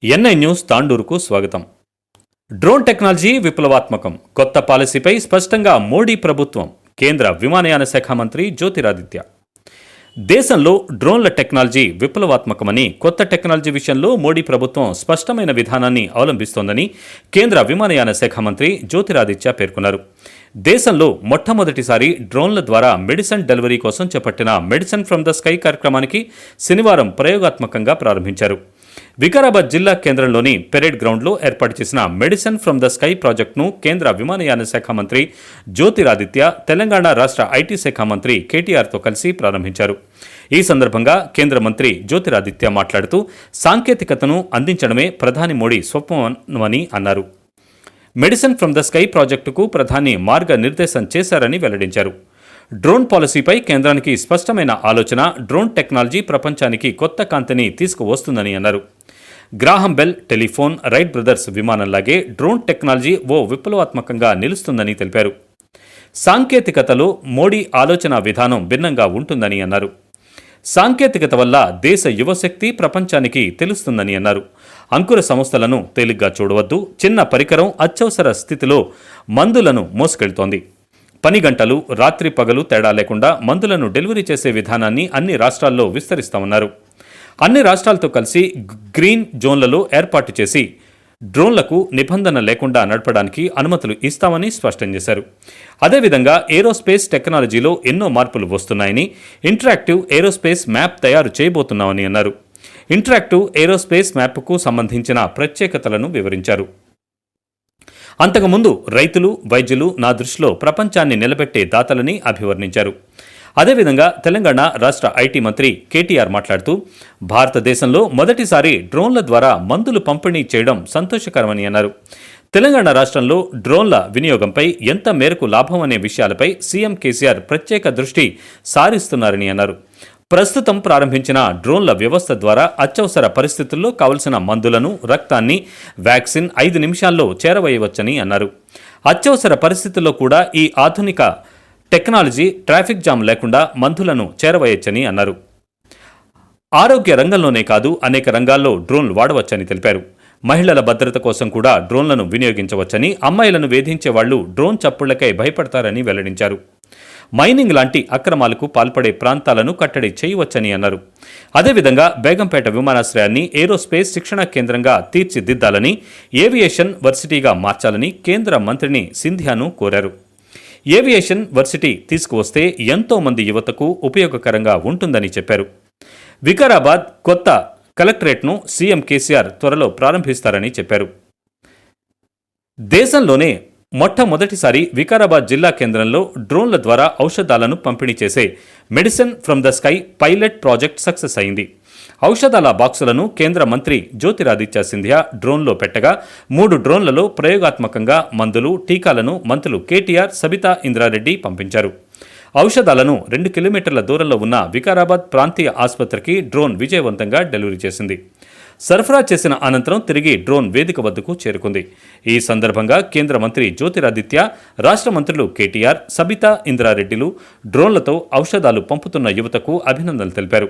NI news తాండూరుకు స్వాగతం. Drone technology విప్లవాత్మకం. కొత్త పాలసీపై స్పష్టంగా మోడీ ప్రభుత్వం. కేంద్ర విమానయాన శాఖ మంత్రి జ్యోతిరాదిత్య. దేశంలో డ్రోన్ల టెక్నాలజీ విప్లవాత్మకమని, కొత్త టెక్నాలజీ విషయంలో మోడీ ప్రభుత్వం స్పష్టమైన విధానాన్ని అవలంబిస్తోందని కేంద్ర విమానయాన శాఖ మంత్రి జ్యోతిరాదిత్య పేర్కొన్నారు. దేశంలో మొట్టమొదటిసారి డ్రోన్ల ద్వారా మెడిసిన్ డెలివరీ కోసం చేపట్టిన మెడిసిన్ ఫ్రమ్ ద స్కై కార్యక్రమానికి శనివారం ప్రయోగాత్మకంగా ప్రారంభించారు. వికారాబాద్ జిల్లా కేంద్రంలోని పెరేడ్ గ్రౌండ్లో ఏర్పాటు చేసిన మెడిసిన్ ఫ్రమ్ ద స్కై ప్రాజెక్టును కేంద్ర విమానయాన శాఖ మంత్రి జ్యోతిరాదిత్య, తెలంగాణ రాష్ట్ర ఐటీ శాఖ మంత్రి కేటీఆర్తో కలిసి ప్రారంభించారు. ఈ సందర్భంగా కేంద్ర మంత్రి జ్యోతిరాదిత్య మాట్లాడుతూ, సాంకేతికతను అందించడమే ప్రధాని మోడీ స్వప్నమని అన్నారు. మెడిసిన్ ఫ్రమ్ ద స్కై ప్రాజెక్టుకు ప్రధాని మార్గనిర్దేశం చేశారని వెల్లడించారు. డ్రోన్ పాలసీపై కేంద్రానికి స్పష్టమైన ఆలోచన, డ్రోన్ టెక్నాలజీ ప్రపంచానికి కొత్త కాంతిని తీసుకువస్తుందని అన్నారు. Graham Bell telephone, Wright brothers విమానంలాగే డ్రోన్ టెక్నాలజీ ఓ విప్లవాత్మకంగా నిలుస్తుందని తెలిపారు. సాంకేతికతలో మోడీ ఆలోచన విధానం భిన్నంగా ఉంటుందని అన్నారు. సాంకేతికత వల్ల దేశ యువశక్తి ప్రపంచానికి తెలుస్తుందని అన్నారు. అంకుర సంస్థలను తేలిగ్గా చూడవద్దు. చిన్న పరికరం అత్యవసర స్థితిలో మందులను మోసుకెళ్తోంది. పని గంటలు, రాత్రి పగలు తేడా లేకుండా మందులను డెలివరీ చేసే విధానాన్ని అన్ని రాష్ట్రాల్లో విస్తరిస్తామన్నారు. అన్ని రాష్ట్రాలతో కలిసి గ్రీన్ జోన్లలో ఏర్పాటు చేసి డ్రోన్లకు నిబంధన లేకుండా నడపడానికి అనుమతులు ఇస్తామని స్పష్టం చేశారు. అదేవిధంగా ఏరోస్పేస్ టెక్నాలజీలో ఎన్నో మార్పులు వస్తున్నాయని, ఇంటరాక్టివ్ ఏరోస్పేస్ మ్యాప్ తయారు చేయబోతున్నామని అన్నారు. ఇంటరాక్టివ్ ఏరోస్పేస్ మ్యాప్కు సంబంధించిన ప్రత్యేకతలను వివరించారు. అంతకుముందు రైతులు, వైద్యులు నా దృష్టిలో ప్రపంచాన్ని నిలబెట్టే దాతలని అభివర్ణించారు. అదేవిధంగా తెలంగాణ రాష్ట్ర ఐటీ మంత్రి కేటీఆర్ మాట్లాడుతూ, భారతదేశంలో మొదటిసారి డ్రోన్ల ద్వారా మందులు పంపిణీ చేయడం సంతోషకరమని అన్నారు. తెలంగాణ రాష్ట్రంలో డ్రోన్ల వినియోగంపై ఎంత మేరకు లాభం అనే విషయాలపై సీఎం కేసీఆర్ ప్రత్యేక దృష్టి సారిస్తున్నారని అన్నారు. ప్రస్తుతం ప్రారంభించిన డ్రోన్ల వ్యవస్థ ద్వారా అత్యవసర పరిస్థితుల్లో కావలసిన మందులను, రక్తాన్ని, వ్యాక్సిన్ 5 నిమిషాల్లో చేరవేయవచ్చని అన్నారు. అత్యవసర పరిస్థితుల్లో కూడా ఈ ఆధునిక టెక్నాలజీ ట్రాఫిక్ జామ్ లేకుండా మందులను చేరవేయచ్చని అన్నారు. ఆరోగ్య రంగంలోనే కాదు, అనేక రంగాల్లో డ్రోన్లు వాడవచ్చని తెలిపారు. మహిళల భద్రత కోసం కూడా డ్రోన్లను వినియోగించవచ్చని, అమ్మాయిలను వేధించే వాళ్లు డ్రోన్ చప్పుళ్లకై భయపడతారని వెల్లడించారు. మైనింగ్ లాంటి అక్రమాలకు పాల్పడే ప్రాంతాలను కట్టడి చేయవచ్చని అన్నారు. అదేవిధంగా బేగంపేట విమానాశ్రయాన్ని ఏరోస్పేస్ శిక్షణా కేంద్రంగా తీర్చిదిద్దాలని, ఏవియేషన్ వర్సిటీగా మార్చాలని కేంద్ర మంత్రిని సింధియాను కోరారు. ఏవియేషన్ వర్సిటీ తీసుకువస్తే ఎంతో మంది యువతకు ఉపయోగకరంగా ఉంటుందని చెప్పారు. వికారాబాద్ కొత్త కలెక్టరేట్ను సీఎం కేసీఆర్ త్వరలో ప్రారంభిస్తారని చెప్పారు. దేశంలోనే మొట్టమొదటిసారి వికారాబాద్ జిల్లా కేంద్రంలో డ్రోన్ల ద్వారా ఔషధాలను పంపిణీ చేసే medicine from the sky pilot project success అయింది. ఔషధాల బాక్సులను కేంద్ర మంత్రి జ్యోతిరాదిత్య సింధియా డ్రోన్లో పెట్టగా 3 డ్రోన్లలో ప్రయోగాత్మకంగా మందులు, టీకాలను మంత్రులు కేటీఆర్, సబితా ఇంద్రారెడ్డి పంపించారు. ఔషధాలను 2 కిలోమీటర్ల దూరంలో ఉన్న వికారాబాద్ ప్రాంతీయ ఆసుపత్రికి డ్రోన్ విజయవంతంగా డెలివరీ చేసింది. సరఫరా చేసిన అనంతరం తిరిగి డ్రోన్ వేదిక వద్దకు చేరుకుంది. ఈ సందర్భంగా కేంద్ర మంత్రి జ్యోతిరాదిత్య, రాష్ట్ర మంత్రులు కేటీఆర్, సబితా ఇంద్రారెడ్డిలు డ్రోన్లతో ఔషధాలు పంపుతున్న యువతకు అభినందనలు తెలిపారు.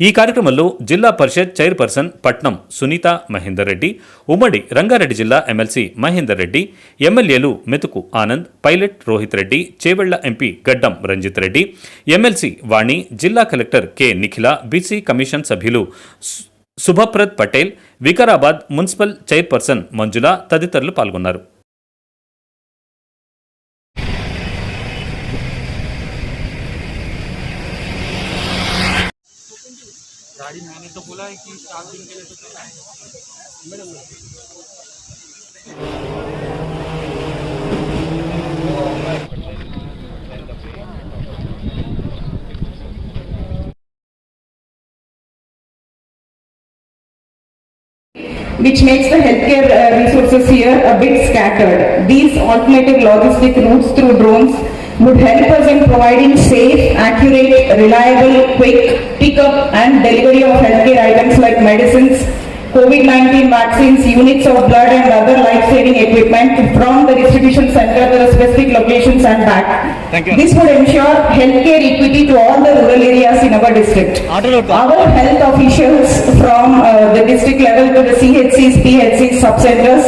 ఈ కార్యక్రమంలో జిల్లా పరిషత్ చైర్పర్సన్ పట్నం సునీత మహేందర్ రెడ్డి, ఉమ్మడి రంగారెడ్డి జిల్లా ఎమ్మెల్సీ మహేందర్ రెడ్డి, ఎమ్మెల్యేలు మెతుకు ఆనంద్, పైలట్ రోహిత్ రెడ్డి, చేవెళ్ల ఎంపీ గడ్డం రంజిత్ రెడ్డి, ఎమ్మెల్సీ వాణి, జిల్లా collector K Nikhila, BC commission సభ్యులు శుభప్రద్ పటేల్, వికారాబాద్ మున్సిపల్ చైర్పర్సన్ మంజుల తదితరులు పాల్గొన్నారు. गाड़ी मैंने तो बोला है कि 7 दिन के लिए तो चलना है madam. Which makes the healthcare resources here a bit scattered. These alternative logistic routes through drones would help us in providing safe, accurate, reliable, quick pickup and delivery of healthcare items like medicines, COVID-19 vaccines, units of blood and other life-saving equipment from the distribution center to the specific locations and back. Thank you. This would ensure healthcare equity to all the rural areas in our district. Our health officials from the district level to the CHCs, PHCs, sub-centers,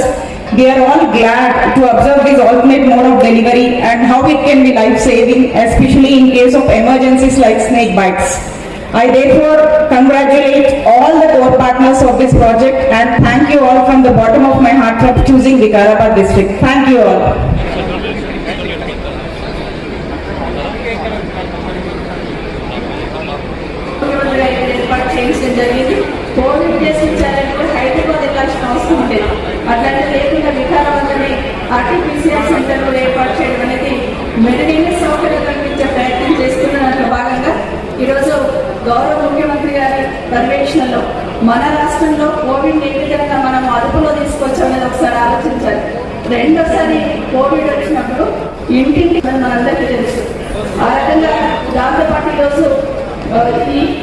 they are all glad to observe this alternate mode of delivery and how it can be life-saving, especially in case of emergencies like snake bites. I therefore congratulate all the core partners of this project and thank you all from the bottom of my heart for choosing Vikarabad district. Thank you all. ఏర్పాటు చేయించడం జరిగింది. Covid test చేయాలంటే హైదరాబాద్ వెళ్ళాల్సిన అవసరం ఉండేది. అట్లాంటి లేకుండా వికారాబాద్లోనే RTPCR centre కూడా ఏర్పాటు చేయడం అనేది మెరుగైన సౌకర్యం కల్పించే ప్రయత్నం చేస్తున్న దాంట్లో భాగంగా ఈరోజు గౌరవ ముఖ్యమంత్రి గారి పర్యవేక్షణలో మన రాష్ట్రంలో కోవిడ్ ఏ విధంగా మనం అదుపులో తీసుకోవచ్చనేది ఒకసారి ఆలోచించాలి. రెండోసారి కోవిడ్ వచ్చినప్పుడు ఇంటింటి మనందరికీ తెలుసు. ఆ రకంగా దాంతోపాటు ఈరోజు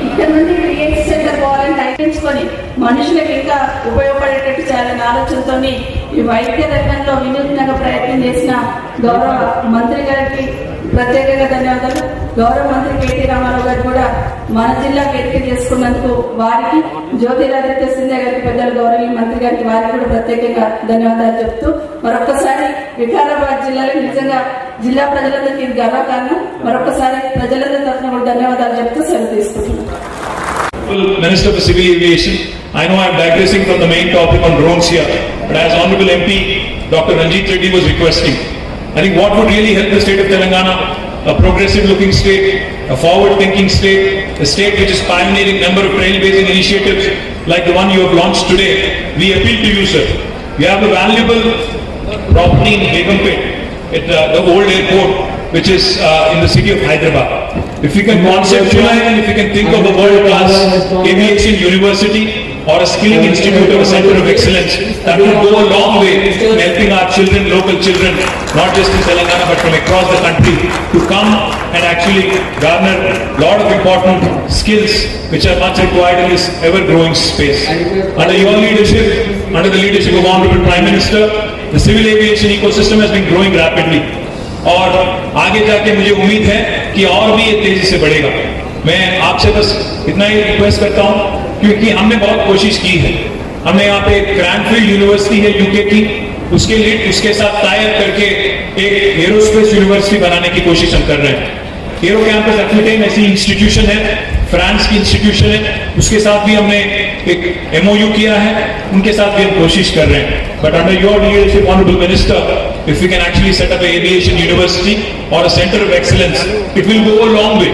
ఇక్కడ నుండి పిహెచ్ సెంటర్ పోవాలని ఐడించుకొని మనుషులకు ఇంకా ఉపయోగపడేటట్టు చేయాలనే ఆలోచనతో ఈ వైద్య రంగంలో వినూత్నంగా ప్రయత్నం చేసిన గౌరవ మంత్రి గారికి ప్రత్యేకంగా ధన్యవాదాలు. గౌరవ మంత్రి కేటీ రామారావు గారు కూడా మన జిల్లాకు ఎన్నిక చేసుకున్నందుకు వారికి, జ్యోతిరాదిత్య సింధియా గారికి, పెద్దలు గౌరవ మంత్రి గారికి వారికి కూడా ప్రత్యేకంగా ధన్యవాదాలు చెప్తూ మరొకసారి వికారాబాద్ జిల్లాలో నిజంగా జిల్లా ప్రజలందరికీ ఇది గర్వకారణం. మరొకసారి ప్రజలందరి తరఫున కూడా ధన్యవాదాలు చెప్తూ సెలవు తీసుకుంటున్నాను. Minister for Civil Aviation, I know I am digressing from the main topic on drones here, but as Honorable MP Dr. Ranjit Reddy was requesting, I think what would really help the state of Telangana, a progressive looking state, a forward thinking state, a state which is pioneering number of trailblazing initiatives like the one you have launched today, we appeal to you, sir. You have a valuable property in Begumpet, at the old airport, which is in the city of Hyderabad. If we can conceptualize and if we can think of a world-class aviation university or a skilling institute or a center of excellence, that will go a long way in helping our children, local children, not just in Telangana but from across the country, to come and actually garner a lot of important skills which are much required in this ever-growing space. Under your leadership, under the leadership of Honorable Prime Minister, the civil aviation ecosystem has been growing rapidly. और आगे जाके मुझे उम्मीद है कि और भी ये तेजी से बढ़ेगा. मैं आपसे बस इतना ही रिक्वेस्ट करता हूँ, क्योंकि हमने बहुत कोशिश की है. हमने यहाँ पे क्रैनफील्ड यूनिवर्सिटी है यूके की, उसके साथ टाई अप करके एक एरोस्पेस यूनिवर्सिटी बनाने की कोशिश हम कर रहे हैं. एरो कैंपस एक्विटेन ऐसी इंस्टीट्यूशन है, फ्रांस की इंस्टीट्यूशन है, उसके साथ भी हमने एक MOU किया है, उनके साथ भी हम कोशिश कर रहे हैं. But under your leadership, Honorable Minister, if we can actually set up an aviation university or a center of excellence, it will go a long way.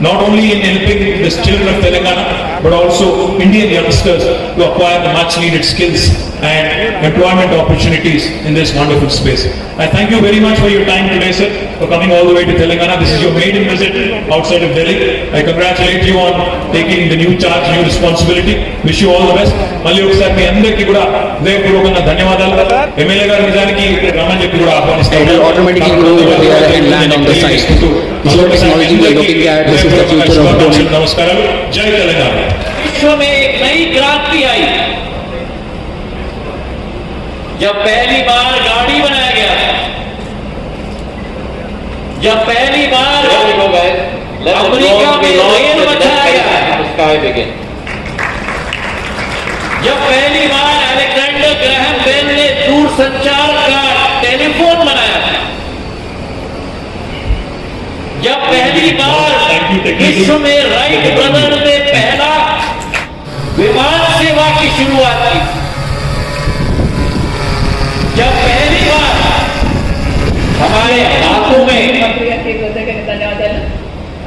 Not only in helping the children of Telangana, but also Indian youngsters to acquire the much needed skills and employment opportunities in this wonderful space. I thank you very much for your time today, sir, for coming all the way to Telangana. This is your maiden visit outside of Delhi. I congratulate you on taking the new charge, new responsibility. Wish you all the best. మళ్ళీ ఒకసారి మీ అందరికీ కూడా హృదయపూర్వకంగా ధన్యవాదాలు. MLA గారు నిజానికి రమ్మని చెప్పి కూడా ఆహ్వానిస్తారు. It will automatically grow over there and land on the site. This is what technology we are looking at. This is the future of drone. నమస్కారాలు. జై తెలంగాణ. विश्व में एक नई क्रांति आई जब पहली बार गाड़ी बनाया गया, जब पहली बार अमेरिका में रेल बचाया गया, जब पहली बार अलेक्जेंडर ग्राहम बेल ने दूरसंचार का टेलीफोन बनाया, जब पहली बार विश्व में राइट ब्रदर ने पहला विमान सेवा की शुरुआत की, जब पहली बार हमारे हाथों में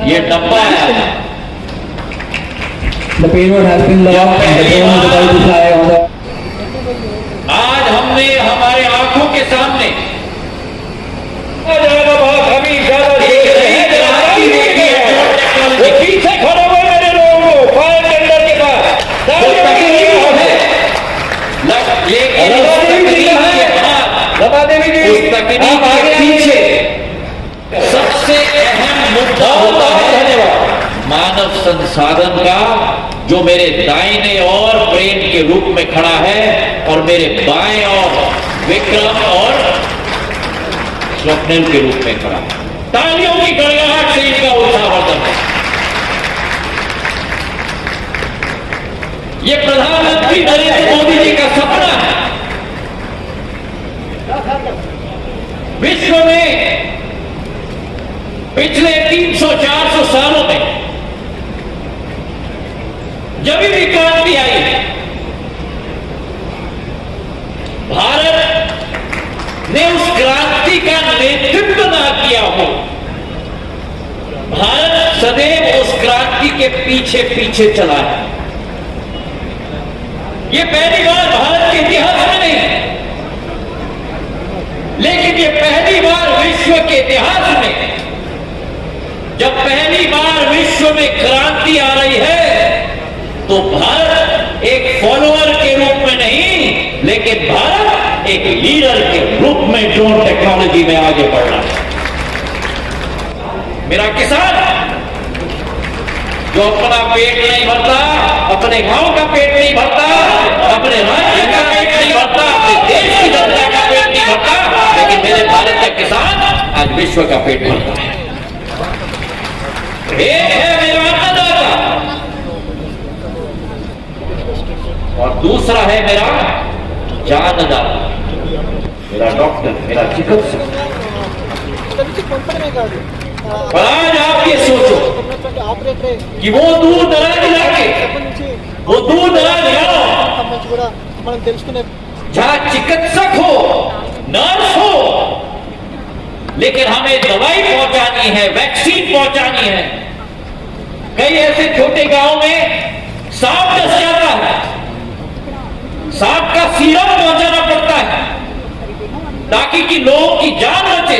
ये डब्बा आया, The payload has been locked and the drone is about to fly on the... आज हमने हमारे आंखों के सामने पीछे खड़े हुए मेरे लोगों को फायर टेंडर के बाद पीछे सबसे अहम मुद्दा होता है मानव संसाधन का, जो मेरे दाहिने और ब्रेन के रूप में खड़ा है और मेरे बाएं और विक्रम और स्वप्निल के रूप में खड़ा है। तालियों की गड़गड़ाहट से इनका उत्साहवर्धन है। ये प्रधानमंत्री नरेंद्र मोदी जी का सपना है। विश्व में पिछले 300-400 सालों में जब भी क्रांति आई, भारत ने उस क्रांति का नेतृत्व ना किया हो। भारत सदैव उस क्रांति के पीछे पीछे चला है। ये पहली बार भारत के इतिहास में नहीं, लेकिन ये पहली बार विश्व के इतिहास में जब पहली बार विश्व में क्रांति आ रही है, तो भारत एक फॉलोअर के रूप में नहीं, लेकिन भारत एक लीडर के रूप में ड्रोन टेक्नोलॉजी में आगे बढ़ रहा है। मेरा किसान जो अपना पेट नहीं भरता, अपने गांव का पेट नहीं भरता, अपने राज्य का पेट नहीं भरता, अपने देश की जनता का पेट नहीं भरता, लेकिन मेरे भारत का किसान आज विश्व का पेट भरता है। एक है मेरा अन्नदाता और दूसरा है मेरा जानदाता, मेरा डॉक्टर, मेरा चिकित्सक। और आज आप ये सोचो कि वो दूर दराज इलाके, वो दूर दराज गांव जहां चिकित्सक हो, नर्स हो, लेकिन हमें दवाई पहुंचानी है, वैक्सीन पहुंचानी है। कई ऐसे छोटे गांव में सांप डस जाता है, सांप का सीरम पहुंचाना पड़ता है ताकि कि लोगों की जान बचे।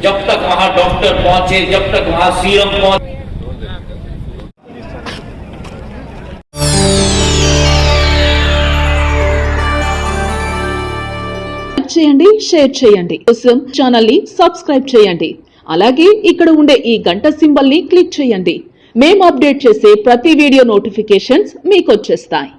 जब तक वहां डॉक्टर पहुंचे, जब तक वहां सीरम पहुंचे, చేయండి, షేర్ చేయండి, కోసం ఛానల్ ని సబ్స్క్రైబ్ చేయండి. అలాగే ఇక్కడ ఉండే ఈ గంట సింబల్ ని క్లిక్ చేయండి. మేము అప్డేట్ చేసే ప్రతి వీడియో నోటిఫికేషన్స్ మీకు వచ్చేస్తాయి.